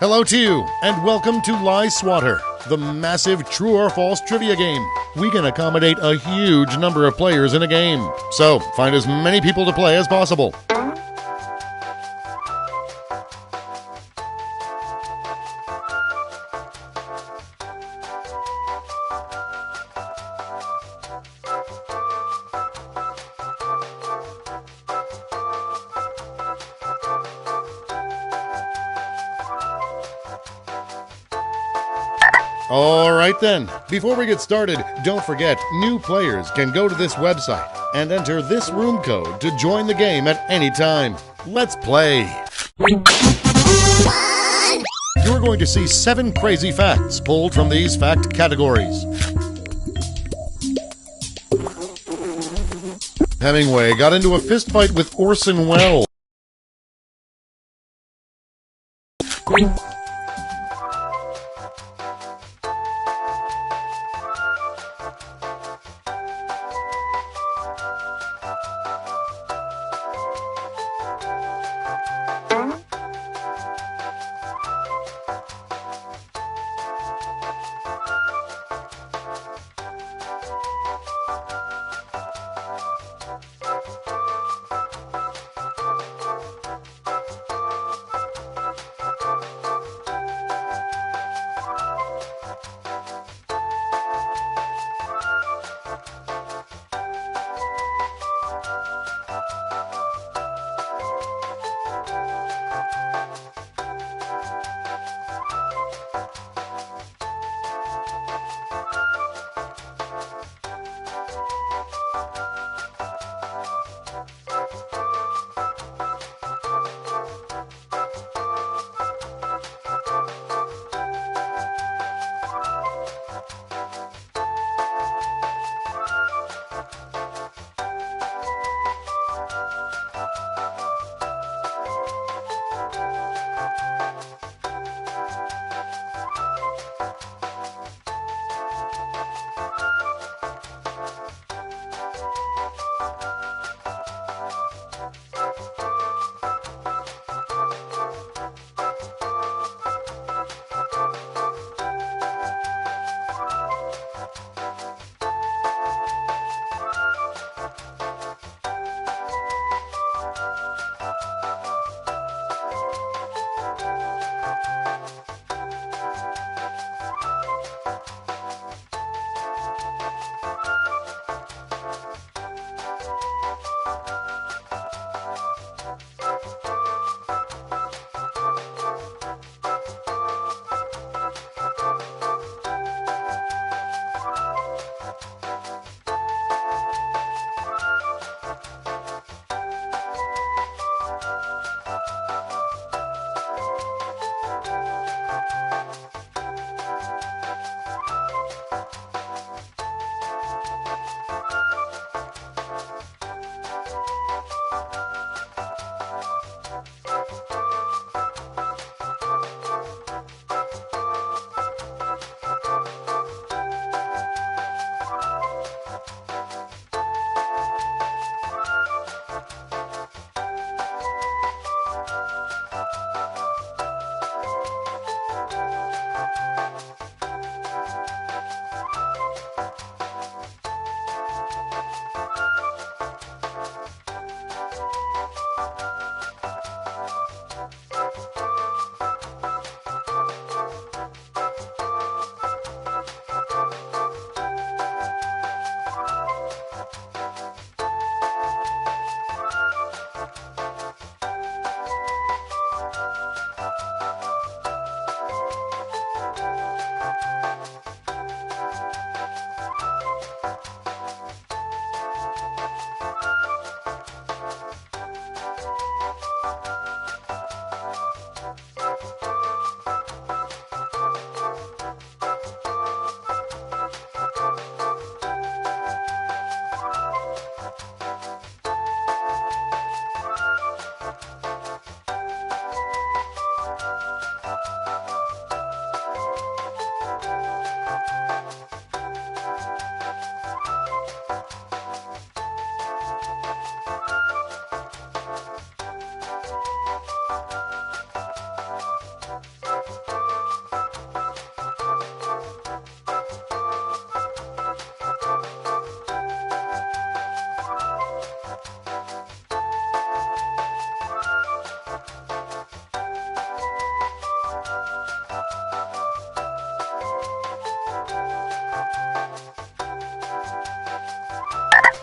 Hello to you, and welcome to Lie Swatter, the massive true or false trivia game. We can accommodate a huge number of players in a game, so find as many people to play as possible. Alright then, before we get started, don't forget, new players can go to this website and enter this room code to join the game at any time. Let's play! You're going to see 7 crazy facts pulled from these fact categories. Hemingway got into a fistfight with Orson Welles.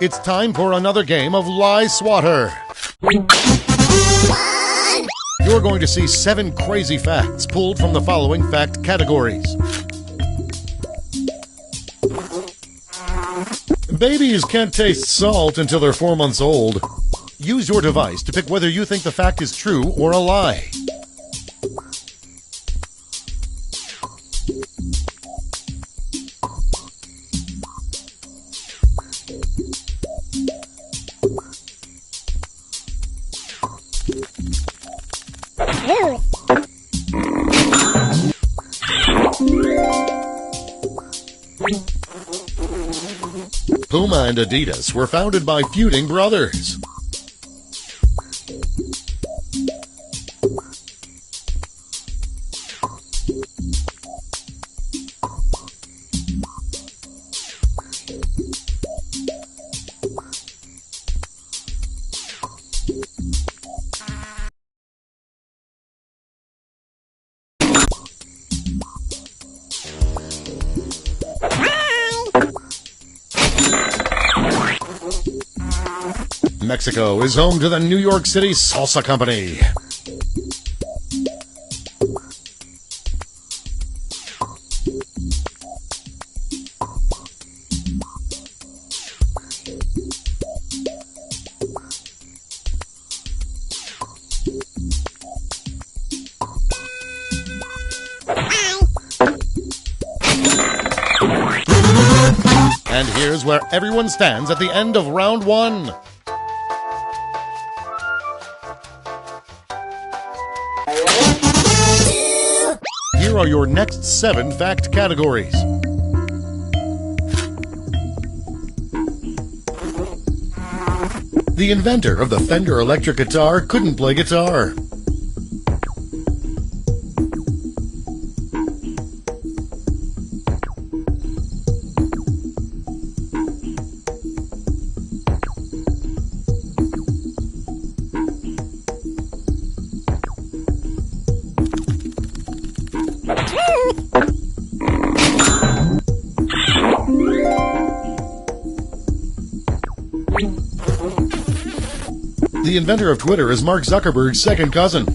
It's time for another game of Lie Swatter. You're going to see 7 crazy facts pulled from the following fact categories. Babies can't taste salt until they're 4 months old. Use your device to pick whether you think the fact is true or a lie. Puma and Adidas were founded by feuding brothers. Mexico is home to the New York City Salsa Company. And here's where everyone stands at the end of round 1. Here are your next 7 fact categories. The inventor of the Fender electric guitar couldn't play guitar. The inventor of Twitter is Mark Zuckerberg's second cousin.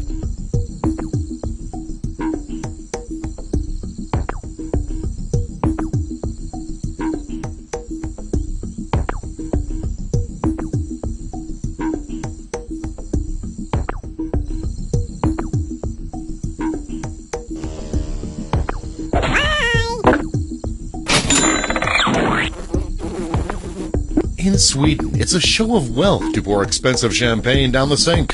In Sweden, it's a show of wealth to pour expensive champagne down the sink.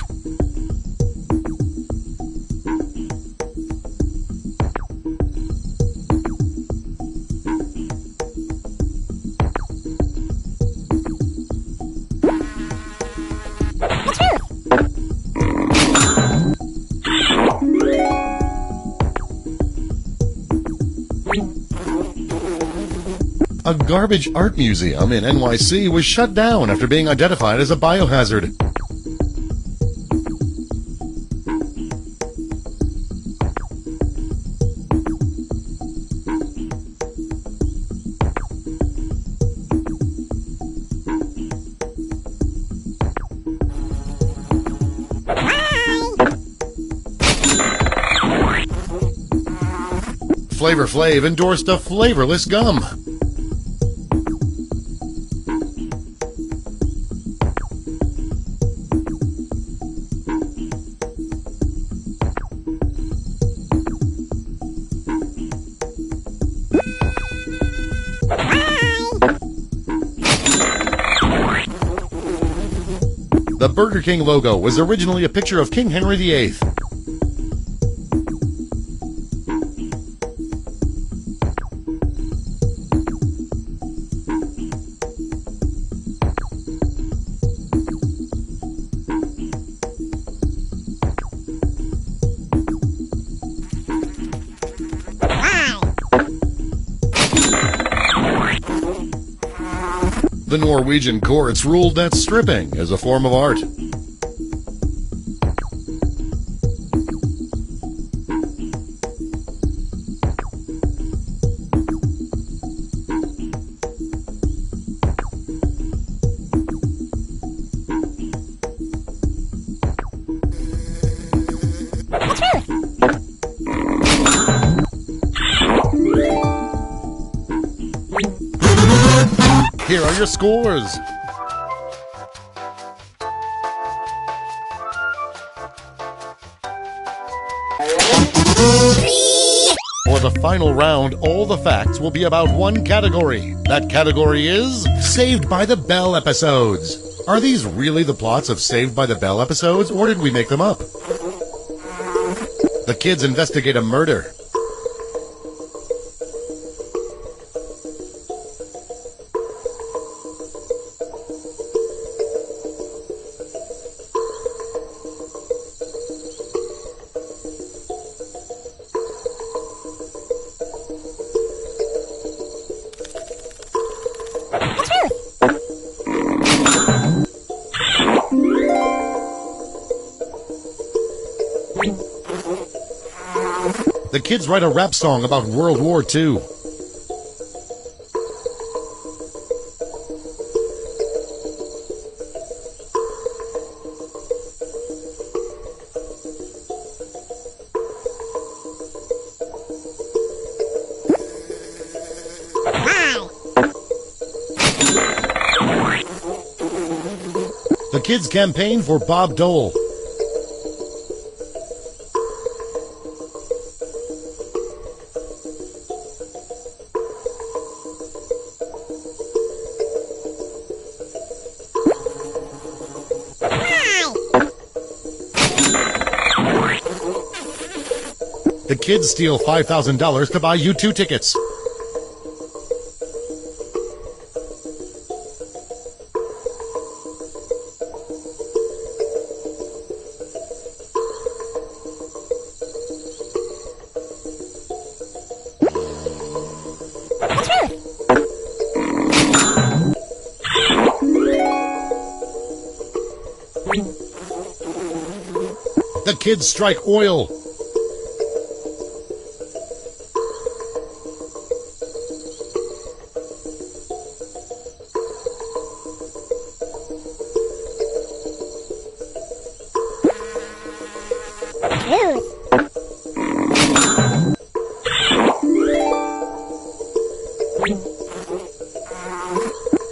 A garbage art museum in NYC was shut down after being identified as a biohazard. Flavor Flav endorsed a flavorless gum. The Burger King logo was originally a picture of King Henry VIII. The Norwegian courts ruled that stripping is a form of art. Here are your scores. For the final round, all the facts will be about one category. That category is Saved by the Bell episodes. Are these really the plots of Saved by the Bell episodes, or did we make them up? The kids investigate a murder. The kids write a rap song about World War II. The kids campaign for Bob Dole. The kids steal $5,000 to buy U2 tickets. The kids strike oil.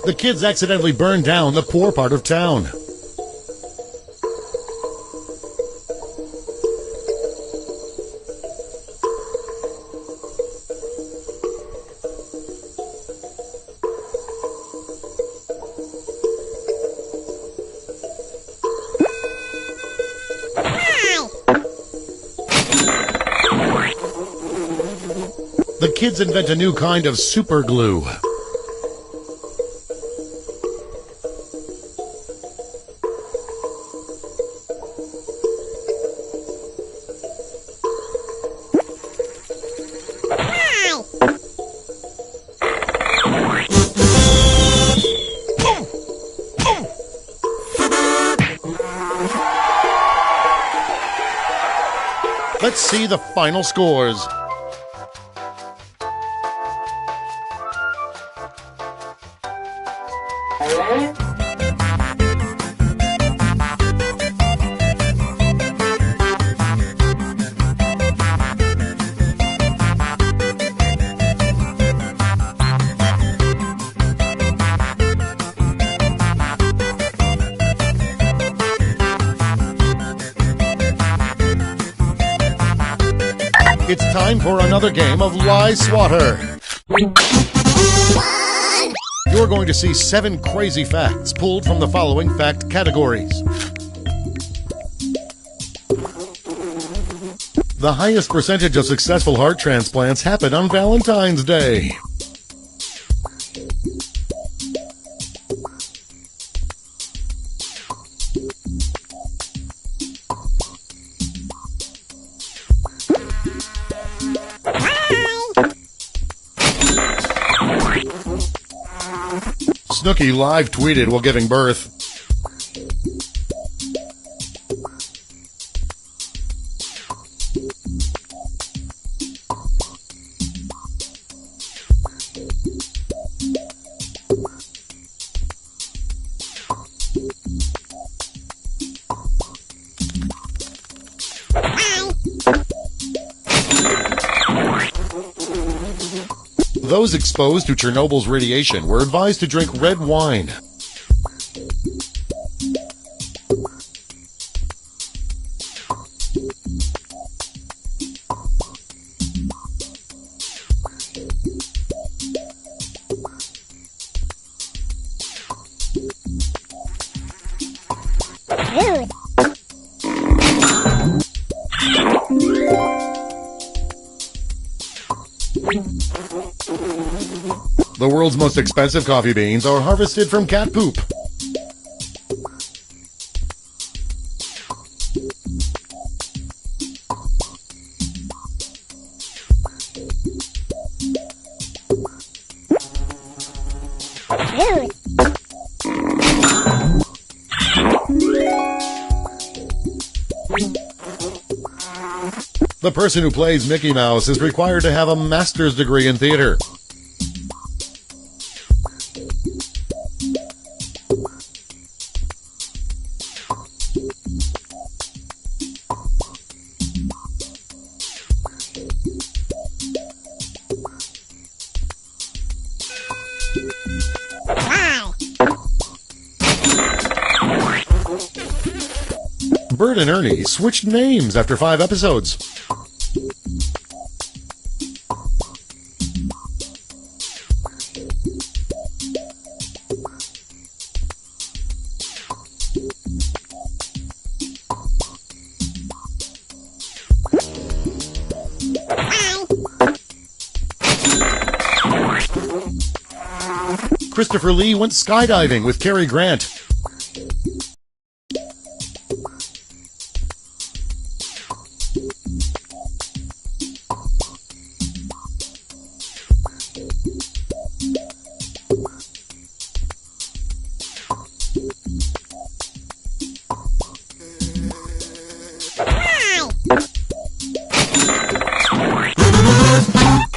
The kids accidentally burn down the poor part of town. The kids invent a new kind of super glue. Let's see the final scores. It's time for another game of Lie Swatter. You're going to see 7 crazy facts pulled from the following fact categories. The highest percentage of successful heart transplants happen on Valentine's Day. Snooki live tweeted while giving birth. Those exposed to Chernobyl's radiation were advised to drink red wine. The world's most expensive coffee beans are harvested from cat poop. The person who plays Mickey Mouse is required to have a master's degree in theater. Bert and Ernie switched names after 5 episodes. Christopher Lee went skydiving with Cary Grant.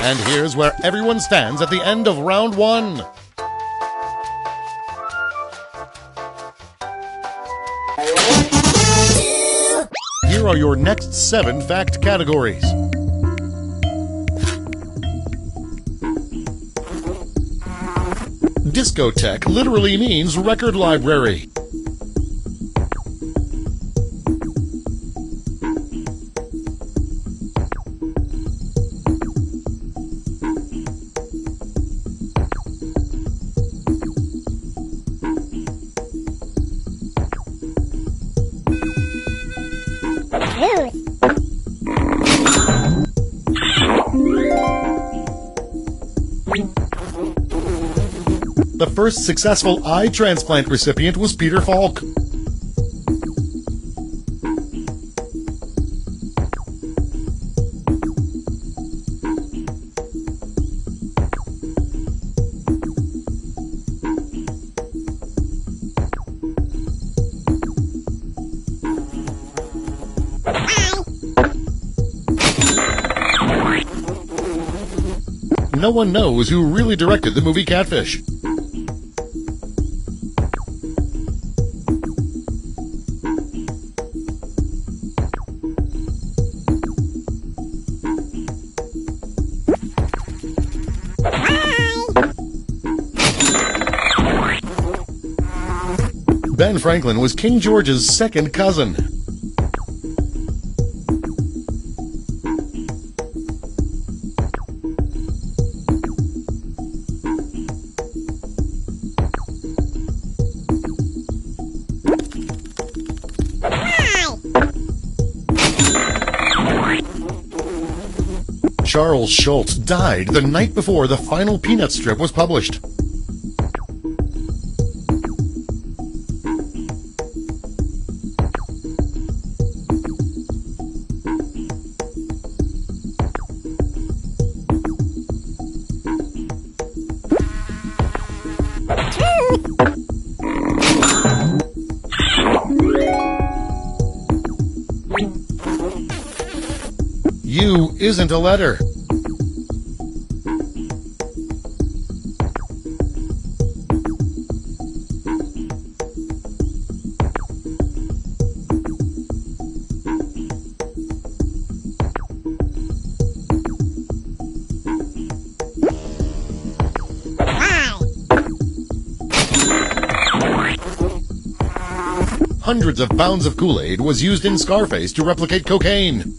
And here's where everyone stands at the end of round 1. Here are your next 7 fact categories. Discotheque literally means record library. The first successful eye transplant recipient was Peter Falk. No one knows who really directed the movie Catfish. Ben Franklin was King George's second cousin. Charles Schultz died the night before the final Peanuts strip was published. U isn't a letter. Hundreds of pounds of Kool-Aid was used in Scarface to replicate cocaine.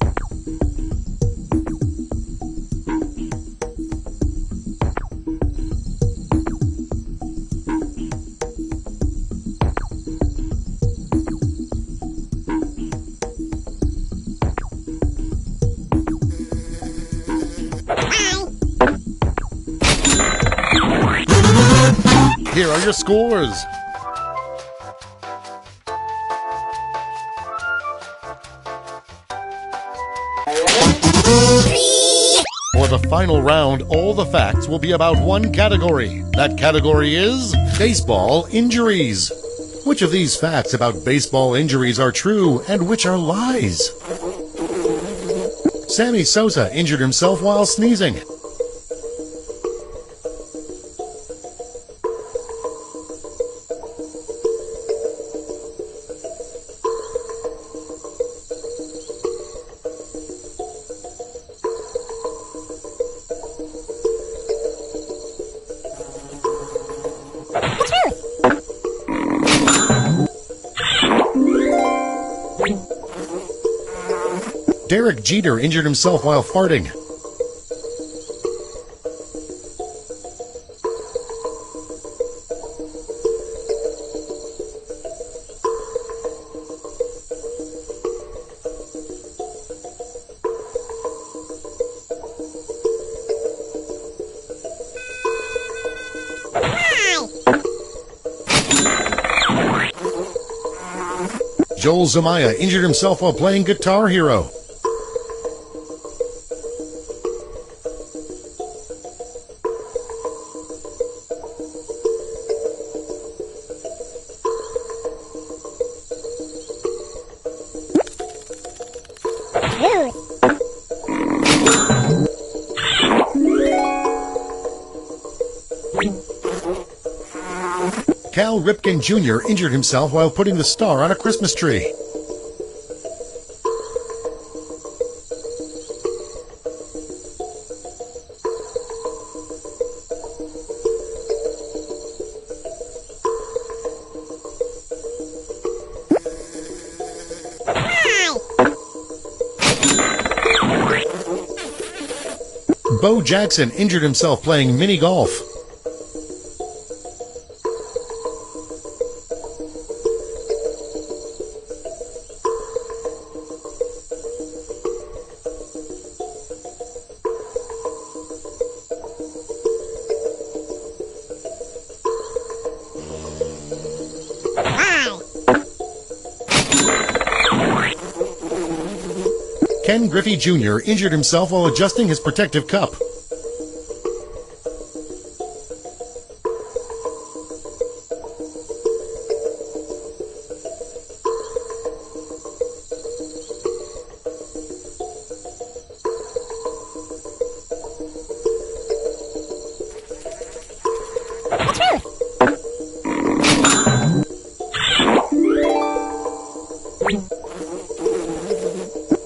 Here are your scores. For the final round, all the facts will be about one category. That category is baseball injuries. Which of these facts about baseball injuries are true and which are lies? Sammy Sosa injured himself while sneezing. Derek Jeter injured himself while farting. Joel Zamaya injured himself while playing Guitar Hero. Cal Ripken Jr. injured himself while putting the star on a Christmas tree. Bo Jackson injured himself playing mini golf. Ken Griffey Jr. injured himself while adjusting his protective cup.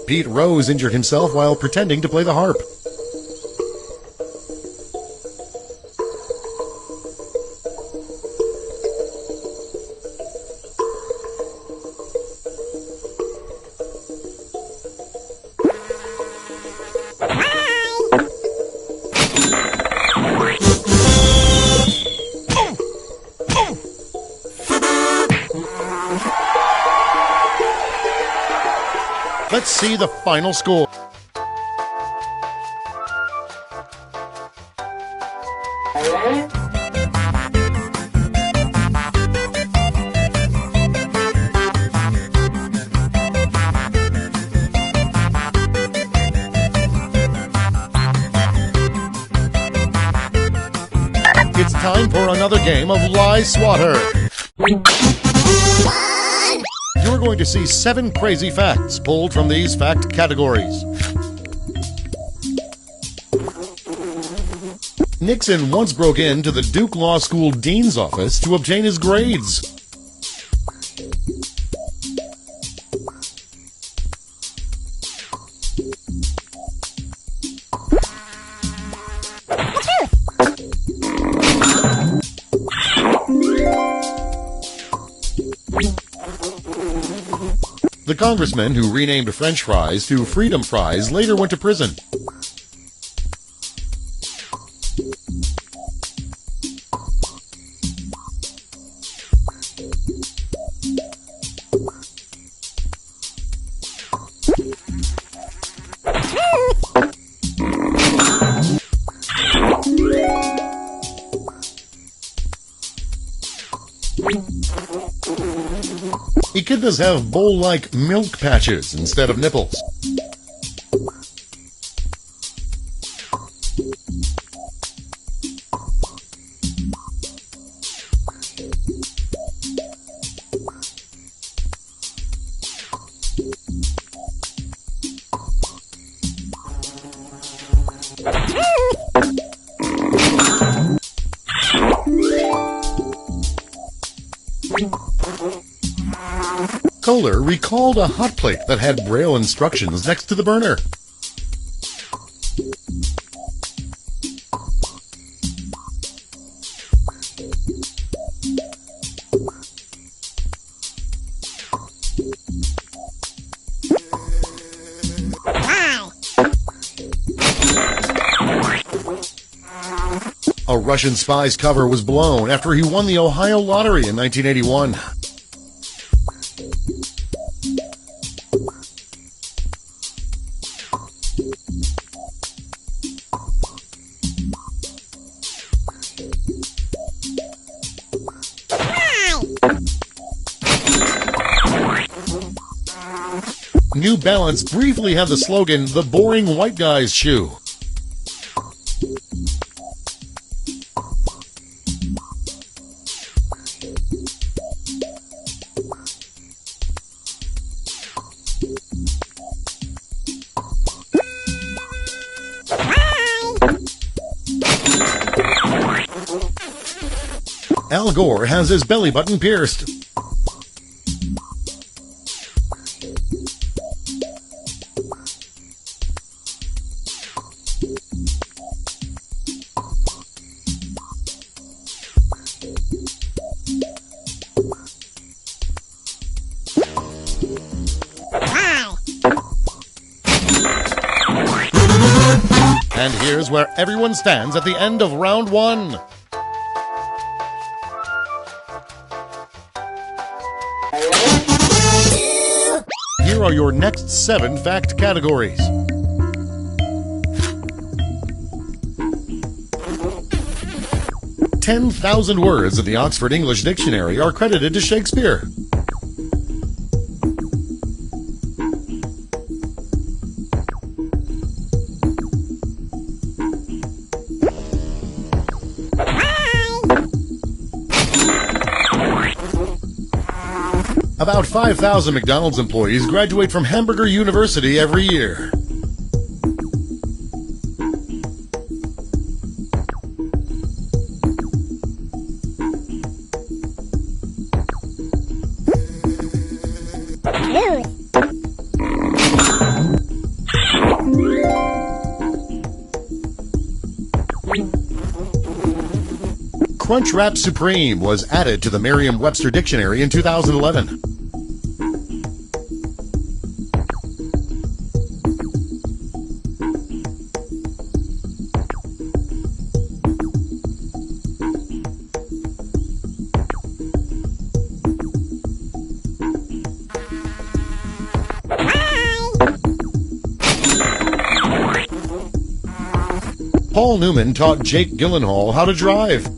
Pete Rose injured himself while pretending to play the harp. Let's see the final score. It's time for another game of Lie Swatter. You're going to see 7 crazy facts pulled from these fact categories. Nixon once broke into the Duke Law School dean's office to obtain his grades. The congressman who renamed French fries to Freedom Fries later went to prison. Echidnas have bowl-like milk patches instead of nipples. Kohler recalled a hot plate that had Braille instructions next to the burner. A Russian spy's cover was blown after he won the Ohio lottery in 1981. New Balance briefly had the slogan, "The boring white guy's shoe." Al Gore has his belly button pierced. And here's where everyone stands at the end of round one. Here are your next 7 fact categories. "10,000 words of the Oxford English Dictionary are credited to Shakespeare." About 5,000 McDonald's employees graduate from Hamburger University every year. Crunchwrap Supreme was added to the Merriam-Webster Dictionary in 2011. Paul Newman taught Jake Gyllenhaal how to drive.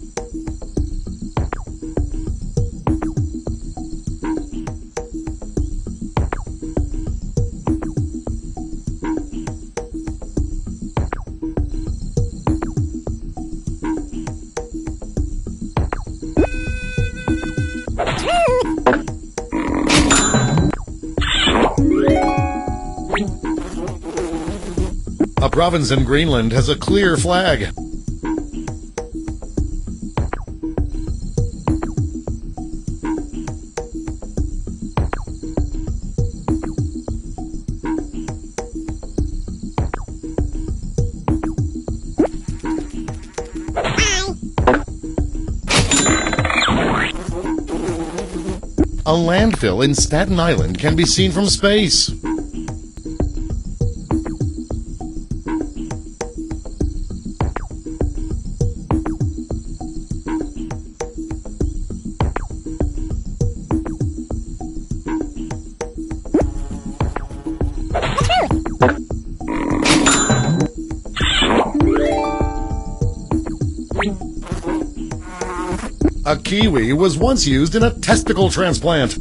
A province in Greenland has a clear flag. A landfill in Staten Island can be seen from space. A kiwi was once used in a testicle transplant.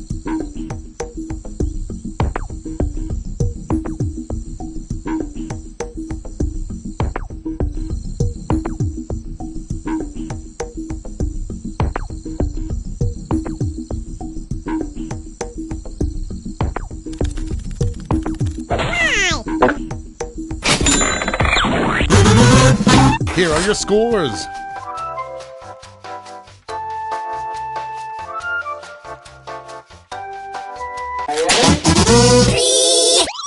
Here are your scores.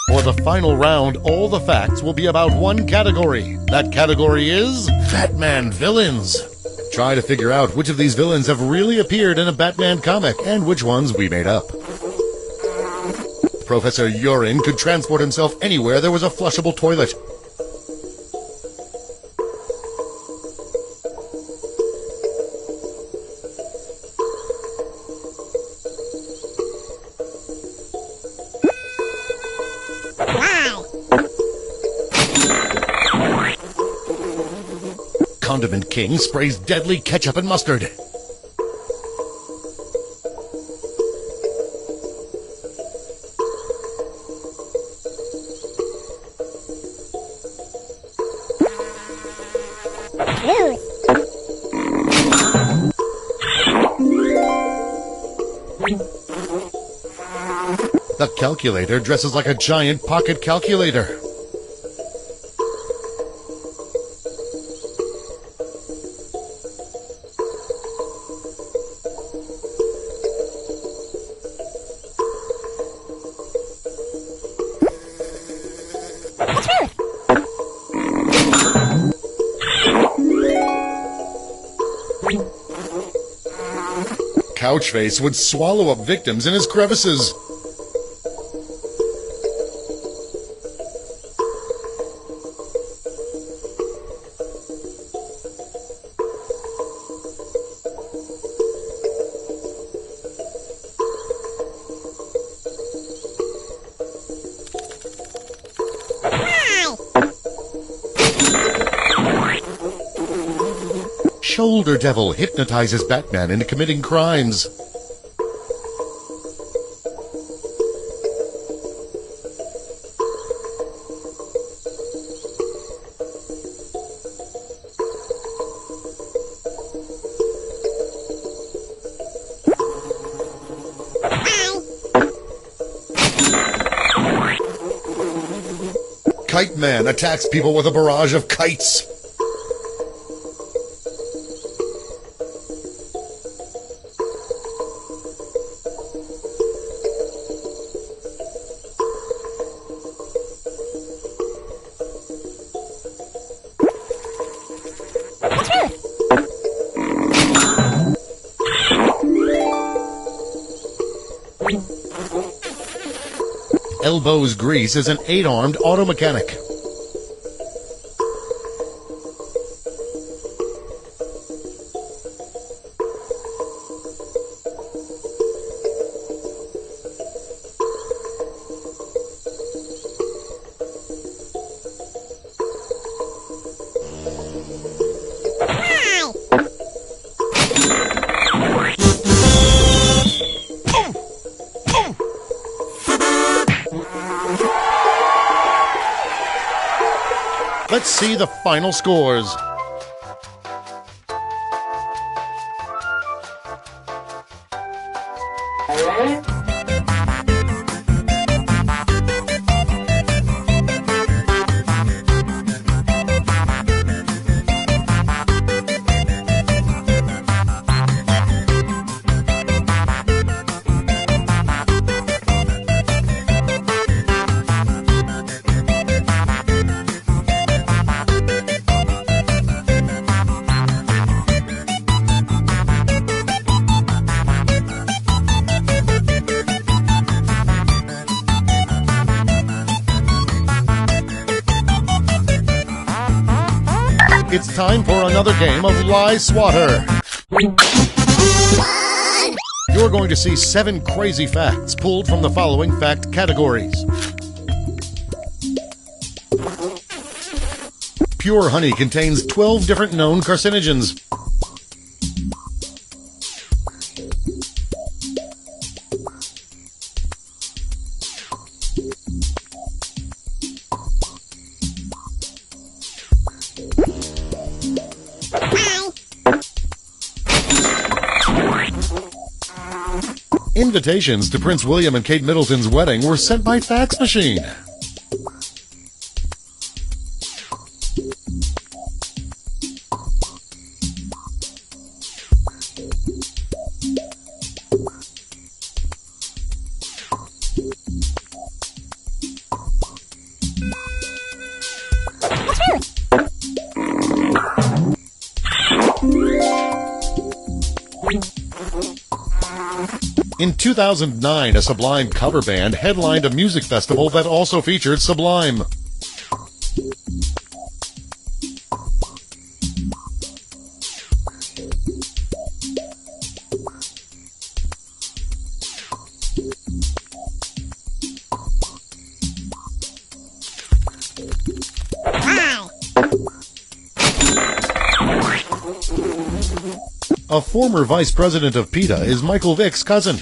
For the final round, all the facts will be about one category. That category is Batman villains. Try to figure out which of these villains have really appeared in a Batman comic and which ones we made up. Professor Urine could transport himself anywhere there was a flushable toilet. Condiment King sprays deadly ketchup and mustard. The calculator dresses like a giant pocket calculator. Couchface would swallow up victims in his crevices. Shoulder Devil hypnotizes Batman into committing crimes. Kite Man attacks people with a barrage of kites. Elbows Grease is an 8-armed auto mechanic. Let's see the final scores. it's time for another game of Lie Swatter. You're going to see 7 crazy facts pulled from the following fact categories. Pure honey contains 12 different known carcinogens. Invitations to Prince William and Kate Middleton's wedding were sent by fax machine. In 2009, a Sublime cover band headlined a music festival that also featured Sublime. A former vice president of PETA is Michael Vick's cousin.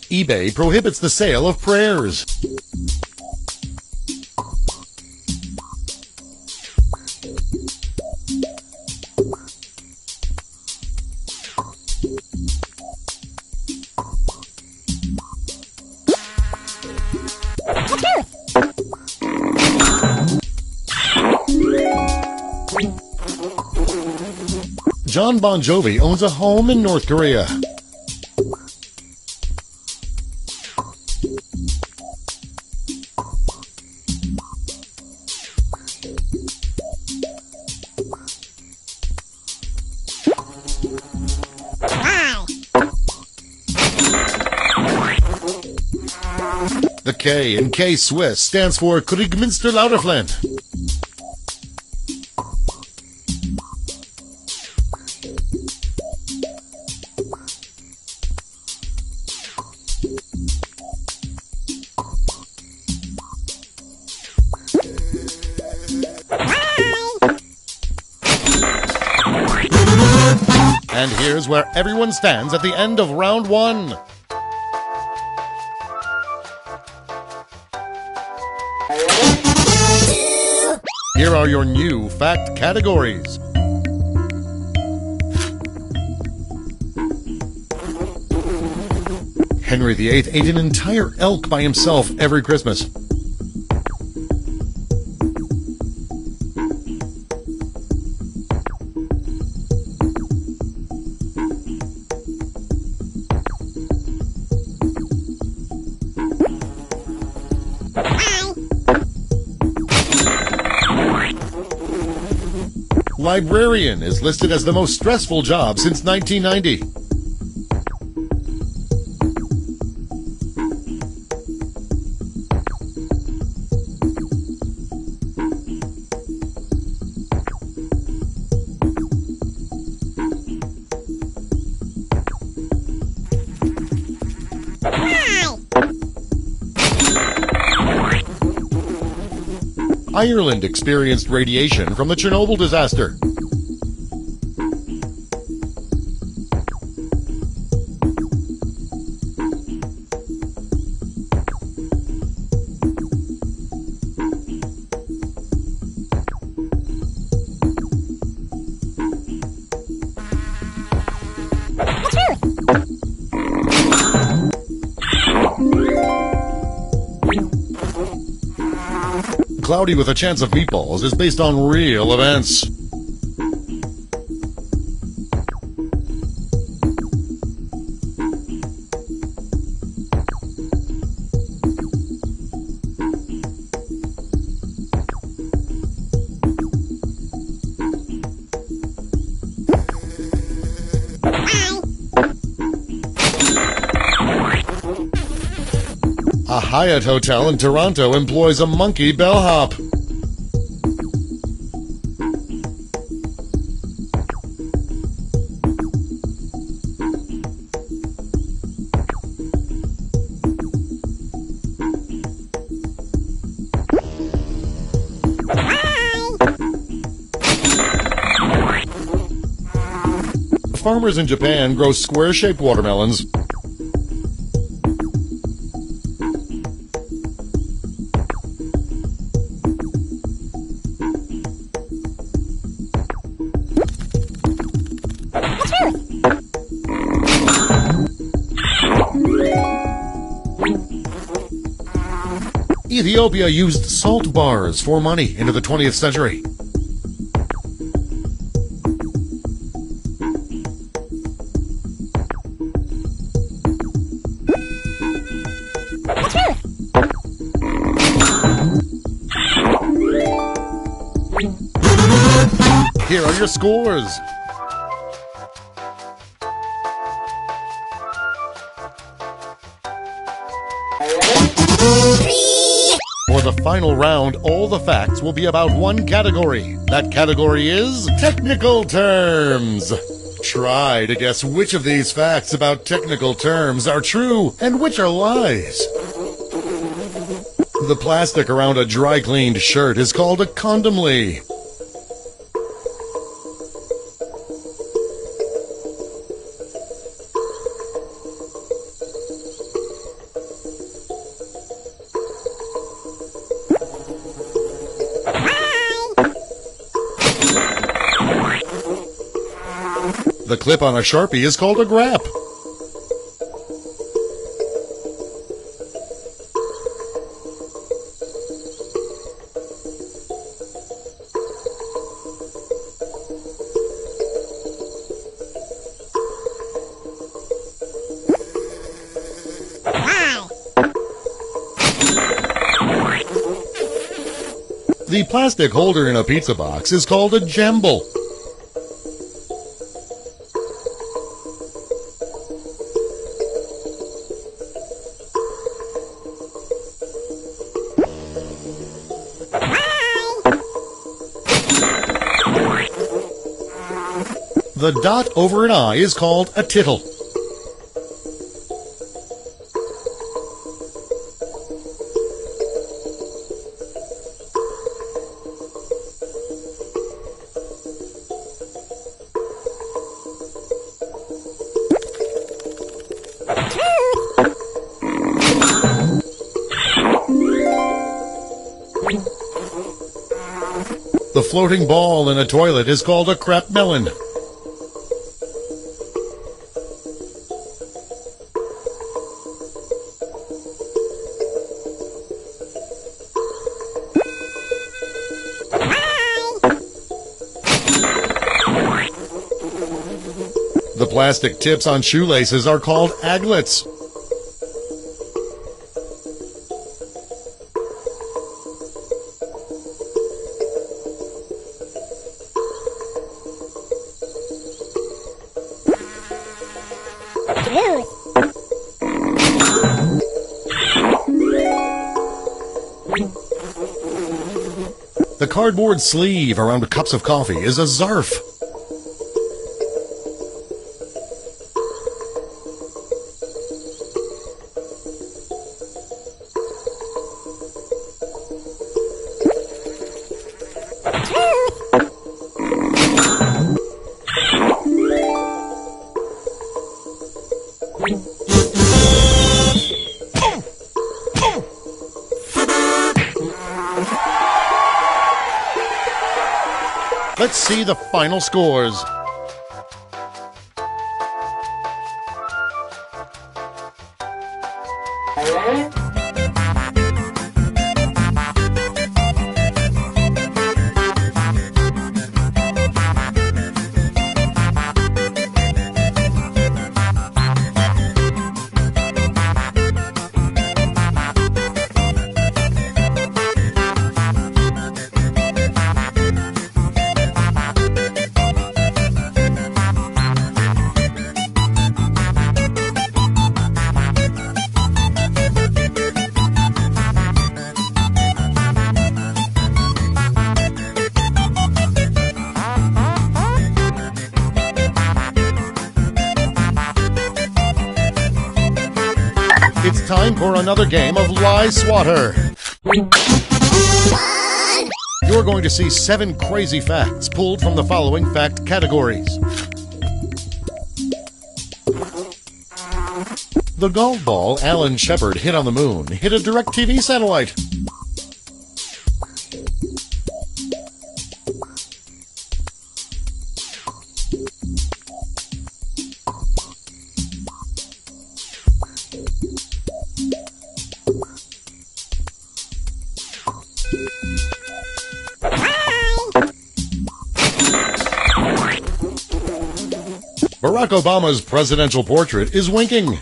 eBay prohibits the sale of prayers. John Bon Jovi owns a home in North Korea. The K in K-Swiss stands for Kriegmünster Lauterfland. And here's where everyone stands at the end of round 1. Here are your new fact categories. Henry VIII ate an entire elk by himself every Christmas. Librarian is listed as the most stressful job since 1990. Ireland experienced radiation from the Chernobyl disaster. Cloudy with a Chance of Meatballs is based on real events. Hyatt Hotel in Toronto employs a monkey bellhop. Farmers in Japan grow square-shaped watermelons. Ethiopia used salt bars for money into the 20th century. Here are your scores. For the final round, all the facts will be about one category. That category is technical terms. Try to guess which of these facts about technical terms are true and which are lies. The plastic around a dry-cleaned shirt is called a condomly. The clip on a Sharpie is called a grap. The plastic holder in a pizza box is called a jumble. The dot over an I is called a tittle. The floating ball in a toilet is called a crap melon. The plastic tips on shoelaces are called aglets. The cardboard sleeve around cups of coffee is a zarf. Let's see the final scores. time for another game of Lie Swatter. You're going to see 7 crazy facts pulled from the following fact categories. The golf ball Alan Shepard hit on the moon hit a DirecTV satellite. Barack Obama's presidential portrait is winking.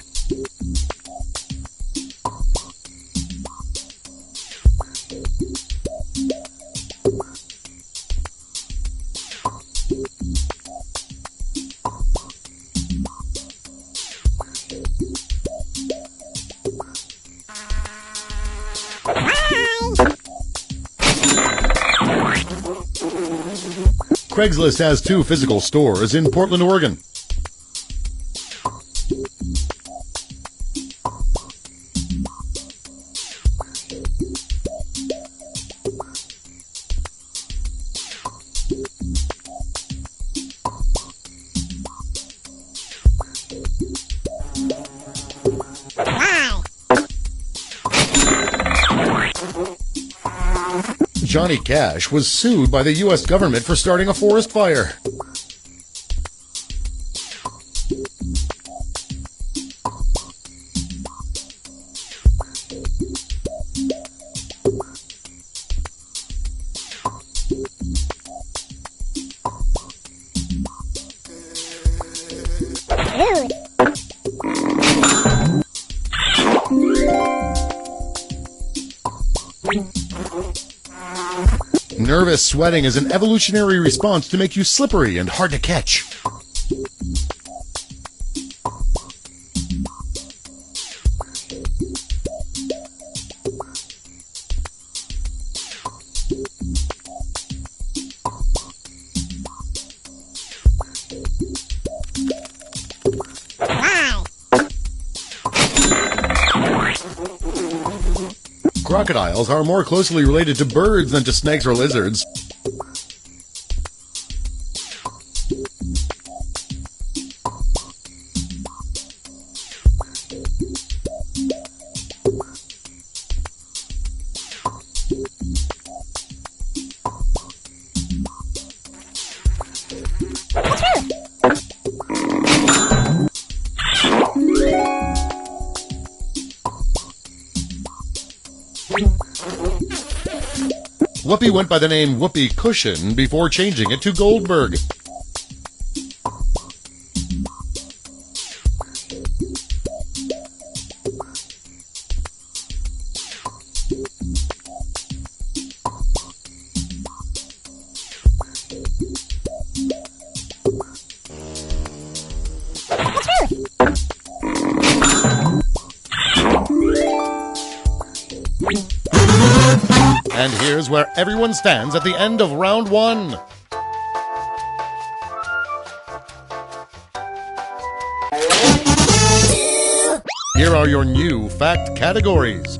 Craigslist has 2 physical stores in Portland, Oregon. Johnny Cash was sued by the U.S. government for starting a forest fire. Nervous sweating is an evolutionary response to make you slippery and hard to catch. Crocodiles are more closely related to birds than to snakes or lizards. Whoopi went by the name Whoopi Cushion before changing it to Goldberg. And here's where everyone stands at the end of round 1. Here are your new fact categories.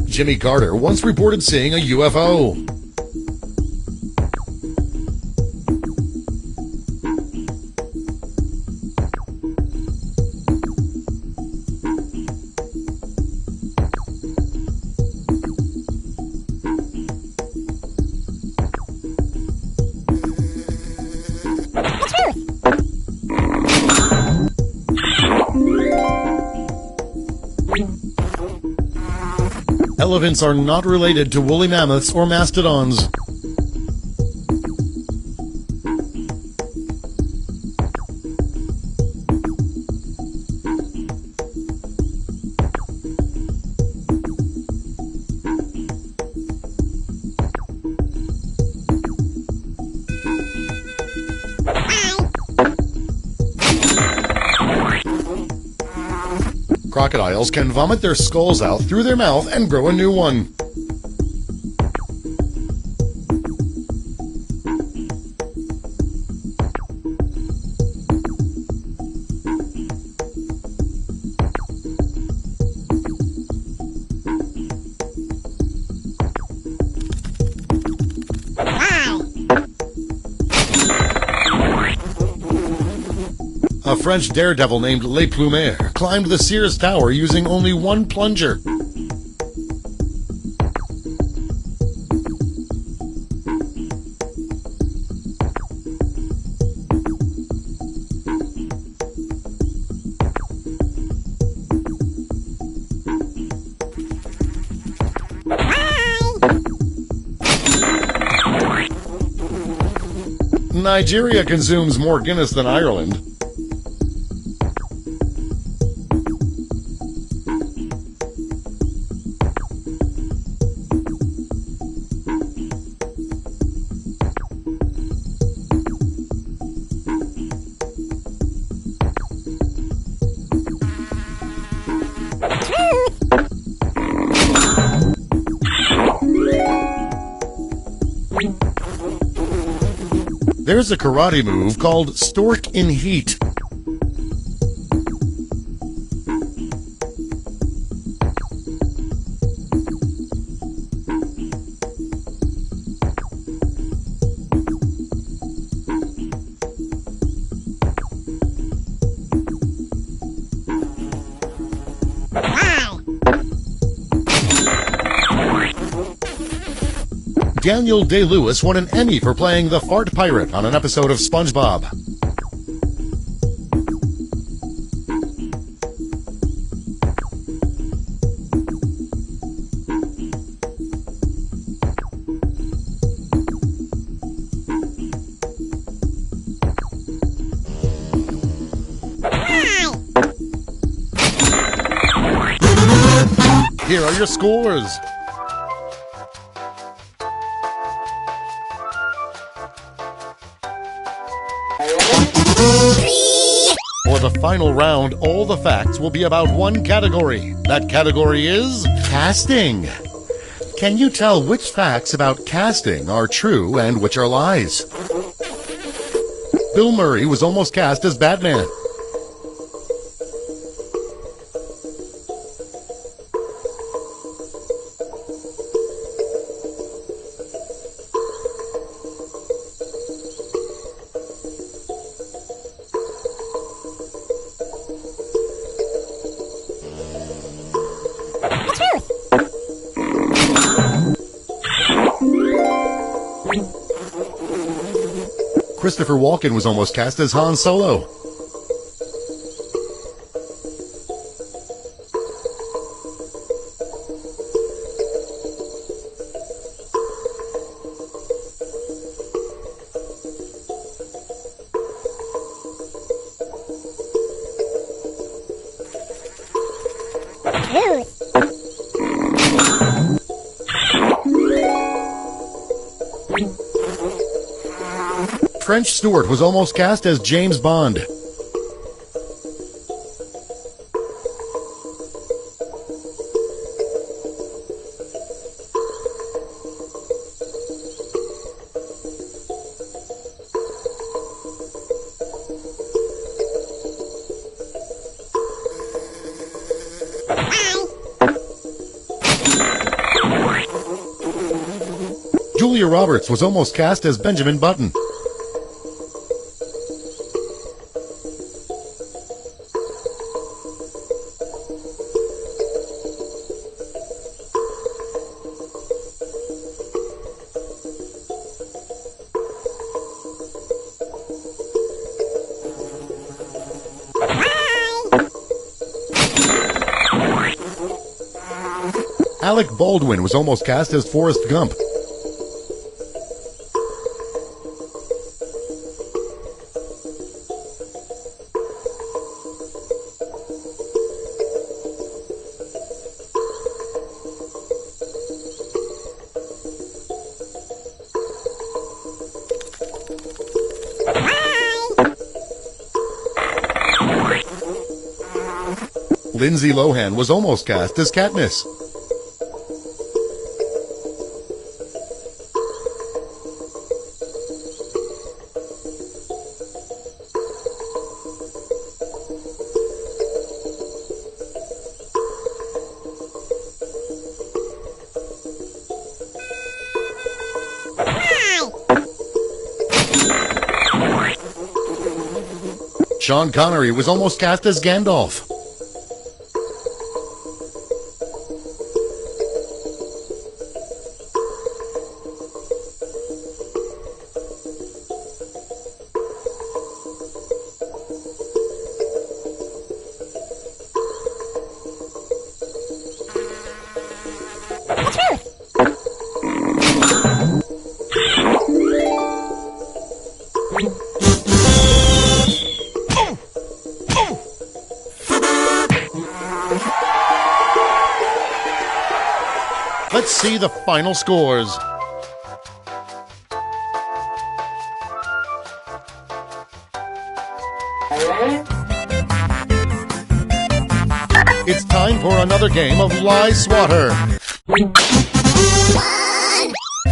Jimmy Carter once reported seeing a UFO. Elephants are not related to woolly mammoths or mastodons. Crocodiles can vomit their skulls out through their mouth and grow a new one. French daredevil named Le Plumer climbed the Sears Tower using only one plunger. Nigeria consumes more Guinness than Ireland. There's a karate move called Stork in Heat. Daniel Day-Lewis won an Emmy for playing the Fart Pirate on an episode of SpongeBob. Here are your scores. For the final round, all the facts will be about one category. That category is casting. Can you tell which facts about casting are true and which are lies? Bill Murray was almost cast as Batman. Christopher Walken was almost cast as Han Solo. French Stewart was almost cast as James Bond. Julia Roberts was almost cast as Benjamin Button. Alec Baldwin was almost cast as Forrest Gump. Lindsay Lohan was almost cast as Katniss. Sean Connery was almost cast as Gandalf. Let's see the final scores. It's time for another game of Lie Swatter.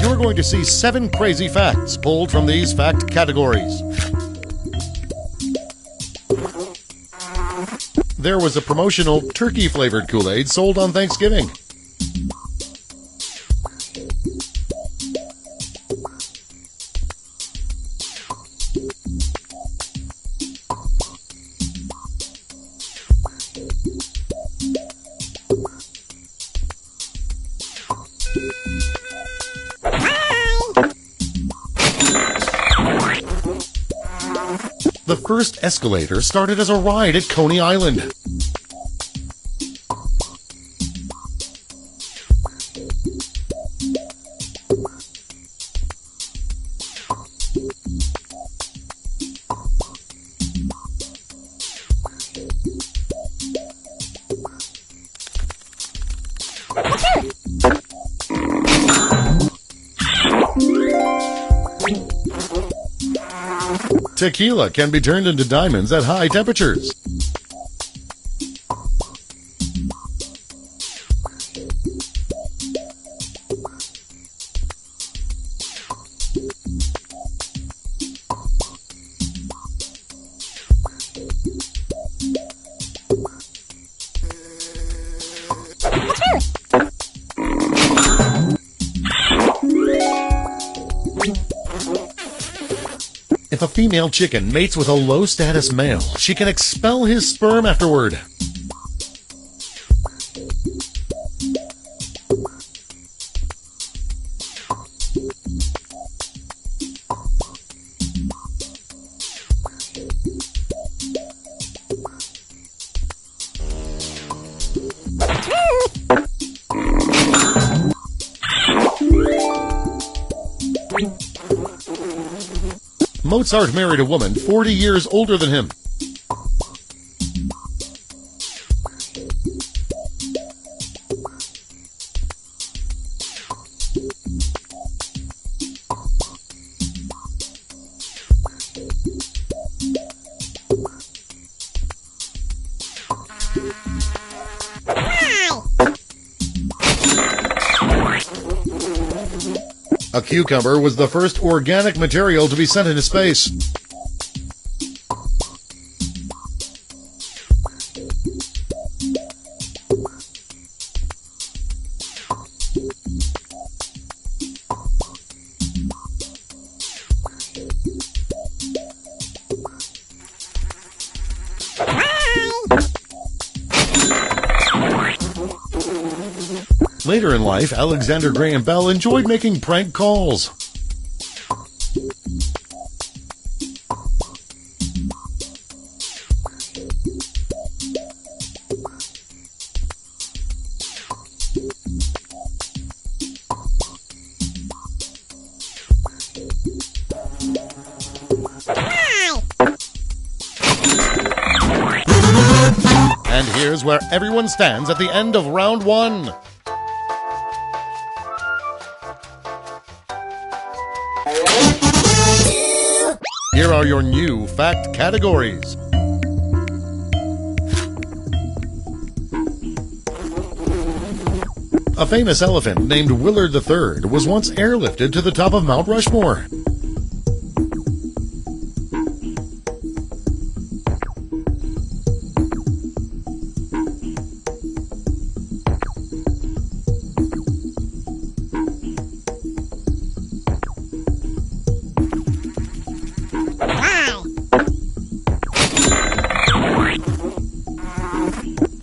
You're going to see 7 crazy facts pulled from these fact categories. There was a promotional turkey-flavored Kool-Aid sold on Thanksgiving. The first escalator started as a ride at Coney Island. Tequila can be turned into diamonds at high temperatures. If a female chicken mates with a low-status male, she can expel his sperm afterward. Mozart married a woman 40 years older than him. A cucumber was the first organic material to be sent into space. Later in life, Alexander Graham Bell enjoyed making prank calls. And here's where everyone stands at the end of round 1. Here are your new fact categories. A famous elephant named Willard III was once airlifted to the top of Mount Rushmore.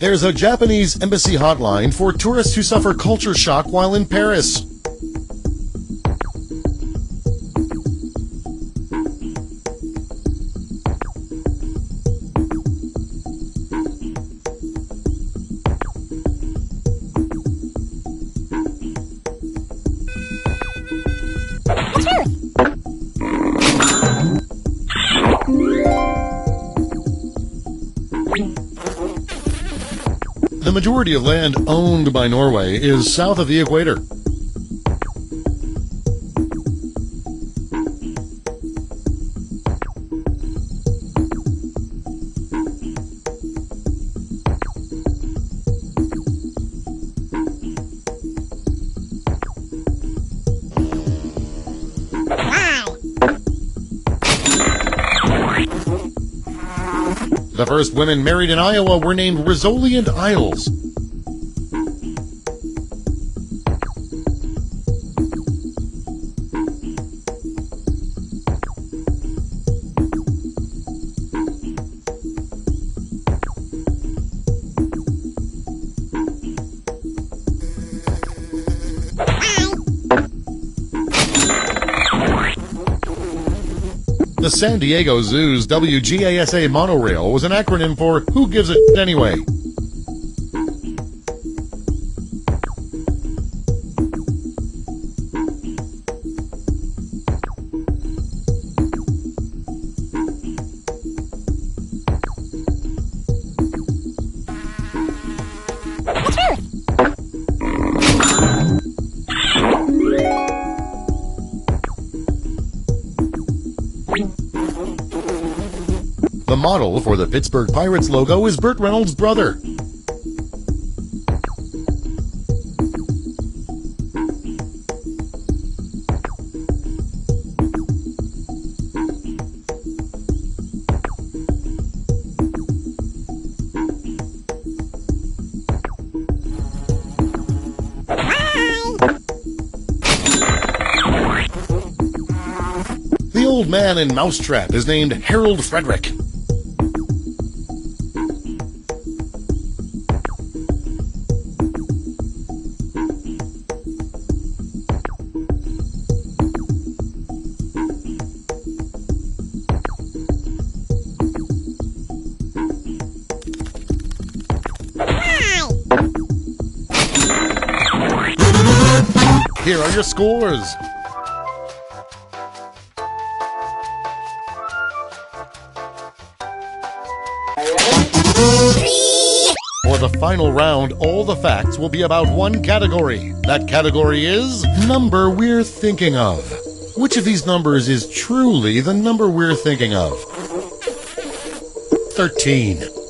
There's a Japanese embassy hotline for tourists who suffer culture shock while in Paris. The majority of land owned by Norway is south of the equator. The first women married in Iowa were named Rizzoli and Isles. The San Diego Zoo's WGASA monorail was an acronym for Who Gives a Shit Anyway? The model for the Pittsburgh Pirates logo is Burt Reynolds' brother. The old man in Mousetrap is named Harold Frederick. Here are your scores. For the final round, all the facts will be about one category. That category is number we're thinking of. Which of these numbers is truly the number we're thinking of? 13.